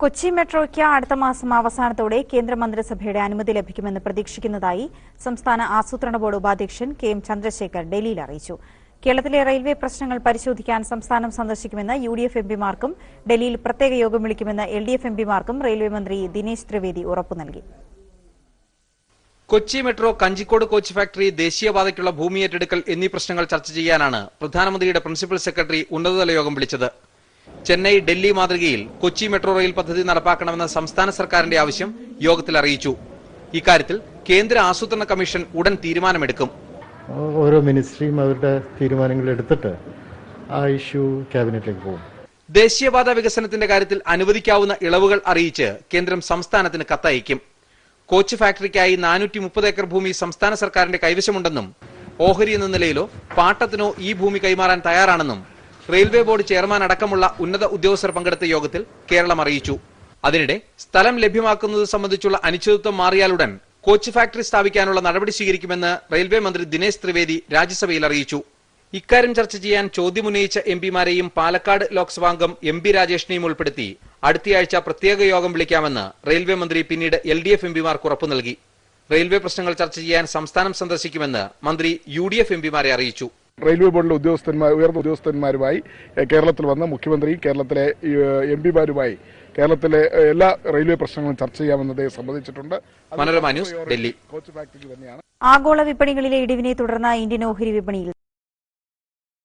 കൊച്ചി മെട്രോയ്ക്ക് അടുത്ത മാസം അവസാനത്തോടെ കേന്ദ്രമന്ത്രിസഭയുടെ അനുമതി ലഭിക്കുമെന്ന് പ്രതീക്ഷിക്കുന്നതായി സംസ്ഥാന ആസൂത്രണ ബോർഡ് ഉപാധ്യക്ഷൻ കെ എം ചന്ദ്രശേഖർ ഡൽഹിയിൽ അറിയിച്ചു. കേരളത്തിലെ റെയിൽവേ പ്രശ്നങ്ങൾ പരിശോധിക്കാൻ സംസ്ഥാനം സന്ദർശിക്കുമെന്ന് യുഡിഎഫ് എംപിമാർക്കും ഡൽഹിയിൽ പ്രത്യേക യോഗം വിളിക്കുമെന്ന് എൽഡിഎഫ് എംപിമാർക്കും റെയിൽവേ മന്ത്രി ദിനേശ് ത്രിവേദി ഉറപ്പു നൽകി. Kochi metro, Kanjikode coach factory, ദേശീയപാതയ്ക്കുള്ള ഭൂമി ഏറ്റെടുക്കൽ എന്നീ പ്രശ്നങ്ങൾ ചർച്ച ചെയ്യാനാണ് പ്രധാനമന്ത്രിയുടെ പ്രിൻസിപ്പൽ സെക്രട്ടറി ഉന്നതതല യോഗം വിളിച്ചത്. ചെന്നൈ, ഡൽഹി മാതൃകയിൽ കൊച്ചി മെട്രോ റെയിൽ പദ്ധതി നടപ്പാക്കണമെന്ന സംസ്ഥാന സർക്കാരിന്റെ ആവശ്യം യോഗത്തിൽ അറിയിച്ചു. ഇക്കാര്യത്തിൽ കേന്ദ്ര ആസൂത്രണ കമ്മീഷൻ ഉടൻ തീരുമാനമെടുക്കും. ഓരോ മിനിസ്ട്രിയും അവരുടെ തീരുമാനങ്ങൾ എടുത്തിട്ട് ആ ഇഷ്യൂ ക്യാബിനറ്റിലേക്ക് പോകും. ദേശീയപാത വികസനത്തിന്റെ കാര്യത്തിൽ അനുവദിക്കാവുന്ന ഇളവുകൾ അറിയിച്ച് കേന്ദ്രം സംസ്ഥാനത്തിന് കത്തയക്കും. കോച്ച് ഫാക്ടറിക്കായി 430 ഏക്കർ ഭൂമി സംസ്ഥാന സർക്കാരിന്റെ കൈവശമുണ്ടെന്നും ഓഹരി എന്ന നിലയിലോ പാട്ടത്തിനോ ഈ ഭൂമി കൈമാറാൻ തയ്യാറാണെന്നും റെയിൽവേ ബോർഡ് ചെയർമാൻ അടക്കമുള്ള ഉന്നത ഉദ്യോഗസ്ഥർ പങ്കെടുത്ത യോഗത്തിൽ കേരളം അറിയിച്ചു. അതിനിടെ സ്ഥലം ലഭ്യമാക്കുന്നത് സംബന്ധിച്ചുള്ള അനിശ്ചിതത്വം മാറിയാലുടൻ കോച്ച് ഫാക്ടറി സ്ഥാപിക്കാനുള്ള നടപടി സ്വീകരിക്കുമെന്ന് റെയിൽവേ മന്ത്രി ദിനേശ് ത്രിവേദി രാജ്യസഭയിൽ അറിയിച്ചു. ഇക്കാര്യം ചർച്ച ചെയ്യാൻ ചോദ്യമുന്നയിച്ച എംപിമാരെയും പാലക്കാട് ലോക്സഭാംഗം എം പി രാജേഷിനെയും ഉൾപ്പെടുത്തി അടുത്തയാഴ്ച പ്രത്യേക യോഗം വിളിക്കാമെന്ന് റെയിൽവേ മന്ത്രി പിന്നീട് എൽഡിഎഫ് എംപിമാർക്ക് ഉറപ്പു നൽകി. റെയിൽവേ പ്രശ്നങ്ങൾ ചർച്ച ചെയ്യാൻ സംസ്ഥാനം സന്ദർശിക്കുമെന്ന് മന്ത്രി യുഡിഎഫ് എംപിമാരെ അറിയിച്ചു. റെയിൽവേ ബോർഡിലെ ഉയർന്ന ഉദ്യോഗസ്ഥന്മാരുമായി കേരളത്തിൽ വന്ന മുഖ്യമന്ത്രി കേരളത്തിലെ എംപിമാരുമായി കേരളത്തിലെ എല്ലാ റെയിൽവേ പ്രശ്നങ്ങളും ചർച്ച ചെയ്യാമെന്നത് സമ്മതിച്ചിട്ടുണ്ട്. മനോരമ ന്യൂസ്, ഡൽഹി. ആഗോള വിപണികളിലെ ഇടിവിനെ തുടർന്ന് ഇന്ത്യൻ ഓഹരി വിപണിയിൽ